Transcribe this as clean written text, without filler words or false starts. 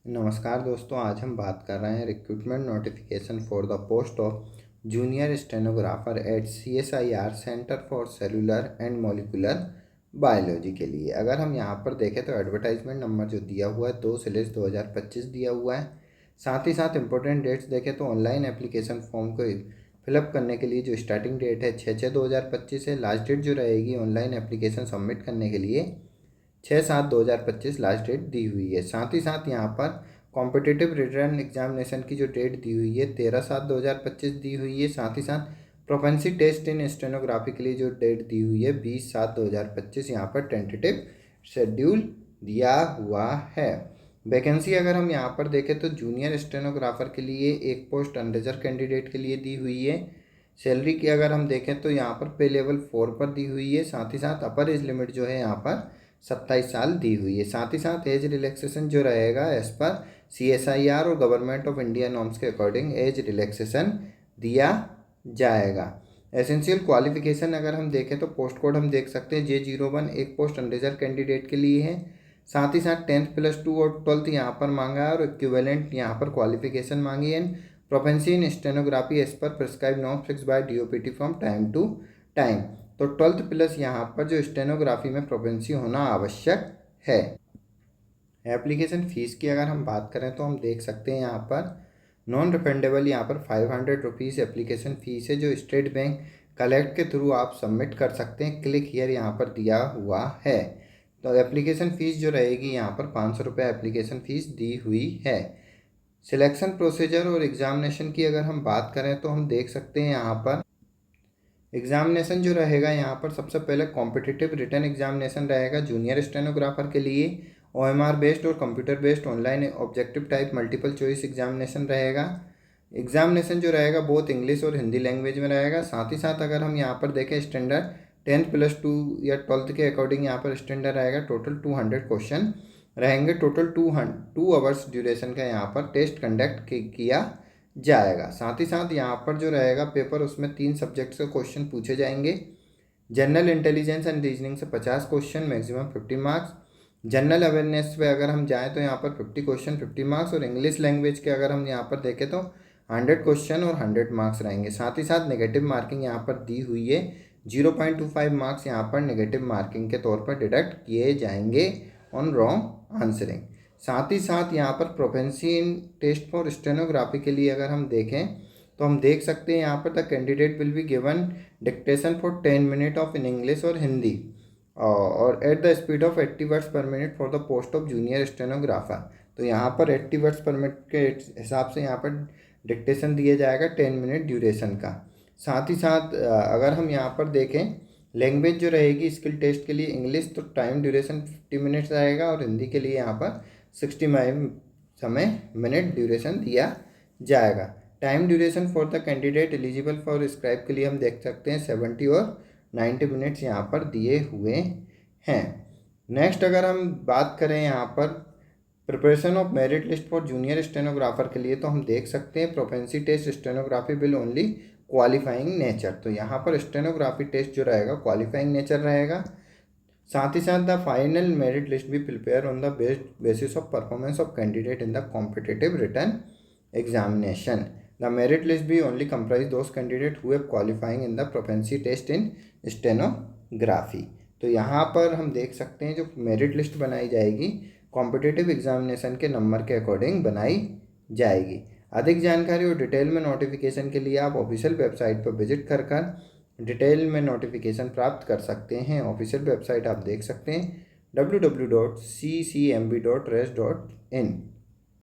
नमस्कार दोस्तों, आज हम बात कर रहे हैं recruitment notification for the post of junior stenographer at CSIR centre for cellular and molecular biology के लिए। अगर हम यहाँ पर देखें तो एडवर्टाइजमेंट नंबर जो दिया हुआ है 2/2025 दिया हुआ है। साथ ही साथ इंपॉर्टेंट डेट्स देखें तो ऑनलाइन एप्लीकेशन फॉर्म को फिलअप करने के लिए जो स्टार्टिंग डेट है 6/6/2025 है। लास्ट डेट जो रहेगी ऑनलाइन एप्लीकेशन सबमिट करने के लिए 6/7/2025 लास्ट डेट दी हुई है। साथ ही साथ यहाँ पर कॉम्पिटिटिव रिटर्न एग्जामिनेशन की जो डेट दी हुई है 13/7/2025 दी हुई है। साथ ही साथ प्रोपेंसी टेस्ट इन स्टेनोग्राफी के लिए जो डेट दी हुई है 20/7/2025 यहाँ पर टेंटेटिव शेड्यूल दिया हुआ है। वैकेंसी अगर हम यहाँ पर देखें तो जूनियर स्टेनोग्राफर के लिए एक पोस्ट अनरिजर्व कैंडिडेट के लिए दी हुई है। सैलरी की अगर हम देखें तो यहाँ पर पे लेवल 4 पर दी हुई है। साथ ही साथ अपर एज लिमिट जो है यहाँ पर 27 साल दी हुई है। साथ ही साथ एज रिलैक्सेशन जो रहेगा एज पर CSIR और गवर्नमेंट ऑफ इंडिया नॉर्म्स के अकॉर्डिंग एज रिलैक्सेशन दिया जाएगा। एसेंशियल क्वालिफिकेशन अगर हम देखें तो पोस्ट कोड हम देख सकते हैं J01 एक पोस्ट अनरिजर्व कैंडिडेट के लिए है। साथ ही साथ 10th+2 और 12th यहाँ पर मांगा है और इक्विवेलेंट यहाँ पर क्वालिफिकेशन मांगी है। Proficiency in stenography as per prescribe norm fix by DOPT from time to time. तो 12th+ यहाँ पर जो स्टेनोग्राफी में प्रोफेंसी होना आवश्यक है। एप्लीकेशन फ़ीस की अगर हम बात करें तो हम देख सकते हैं यहाँ पर नॉन रिफंडेबल यहाँ पर 500 रुपीज़ एप्लीकेशन फ़ीस है जो स्टेट बैंक कलेक्ट के थ्रू आप सबमिट कर सकते हैं। क्लिक हियर यहाँ पर दिया हुआ है। तो एप्लीकेशन फ़ीस जो रहेगी यहाँ पर 500 रुपये एप्लीकेशन फ़ीस दी हुई है। सिलेक्शन प्रोसीजर और एग्ज़ामिनेशन की अगर हम बात करें तो हम देख सकते हैं यहाँ पर एग्ज़ामिनेशन जो रहेगा यहाँ पर सबसे पहले कॉम्पिटिटिव रिटन एग्जामिनेशन रहेगा जूनियर स्टेनोग्राफर के लिए। OMR बेस्ड और computer based online objective type multiple choice examination रहेगा। एग्जामिनेशन जो रहेगा बहुत इंग्लिश और हिंदी लैंग्वेज में रहेगा। साथ ही साथ अगर हम यहाँ पर देखें स्टैंडर्ड 10th+2 या 12th के अकॉर्डिंग यहाँ पर स्टैंडर्ड रहेगा। टोटल 200 क्वेश्चन रहेंगे। टोटल 2 आवर्स ड्यूरेशन का यहाँ पर टेस्ट कंडक्ट किया जाएगा। साथ ही साथ यहाँ पर जो रहेगा पेपर उसमें 3 सब्जेक्ट्स के क्वेश्चन पूछे जाएंगे। जनरल इंटेलिजेंस एंड रीजनिंग से 50 question maximum 50 marks. General awareness पे अगर हम जाएँ तो यहाँ पर 50 क्वेश्चन 50 मार्क्स और इंग्लिश लैंग्वेज के अगर हम यहाँ पर देखें तो 100 क्वेश्चन और 100 मार्क्स रहेंगे। साथ ही साथ नेगेटिव मार्किंग यहाँ पर दी हुई है। 0.25 मार्क्स यहाँ पर नेगेटिव मार्किंग के तौर पर डिडक्ट किए जाएंगे ऑन रॉन्ग आंसरिंग। साथ ही साथ यहाँ पर proficiency in test for stenography के लिए अगर हम देखें तो हम देख सकते हैं यहाँ पर the candidate will be given dictation for 10 minute of in English और हिंदी और at the speed of 80 words पर minute for the post of junior stenographer. तो यहाँ पर 80 वर्ड्स पर मिनट के हिसाब से यहाँ पर डिक्टेशन दिया जाएगा 10 मिनट ड्यूरेशन का। साथ ही साथ अगर हम यहाँ पर देखें लैंग्वेज जो रहेगी स्किल टेस्ट के लिए इंग्लिश तो टाइम ड्यूरेशन 50 मिनट्स रहेगा और हिंदी के लिए यहाँ पर 60 मिनट ड्यूरेशन दिया जाएगा। Time duration for the candidate eligible for scribe के लिए हम देख सकते हैं 70 और 90 मिनट्स यहाँ पर दिए हुए हैं। नेक्स्ट अगर हम बात करें यहाँ पर preparation of merit list for junior stenographer के लिए तो हम देख सकते हैं proficiency test stenography will only qualifying nature. तो यहाँ पर स्टेनोग्राफी टेस्ट जो रहेगा क्वालिफाइंग नेचर रहेगा। साथ ही साथ द फाइनल मेरिट लिस्ट भी prepare on the basis of performance of candidate in the competitive written examination. The merit list भी only comprise those candidate who have qualifying in the proficiency test in stenography. तो यहाँ पर हम देख सकते हैं जो मेरिट लिस्ट बनाई जाएगी कॉम्पिटिटिव एग्जामिनेशन के नंबर के अकॉर्डिंग बनाई जाएगी। अधिक जानकारी और डिटेल में नोटिफिकेशन के लिए आप ऑफिशियल वेबसाइट पर विजिट कर डिटेल में नोटिफिकेशन प्राप्त कर सकते हैं। ऑफिशियल वेबसाइट आप देख सकते हैं www.ccmb.res.in।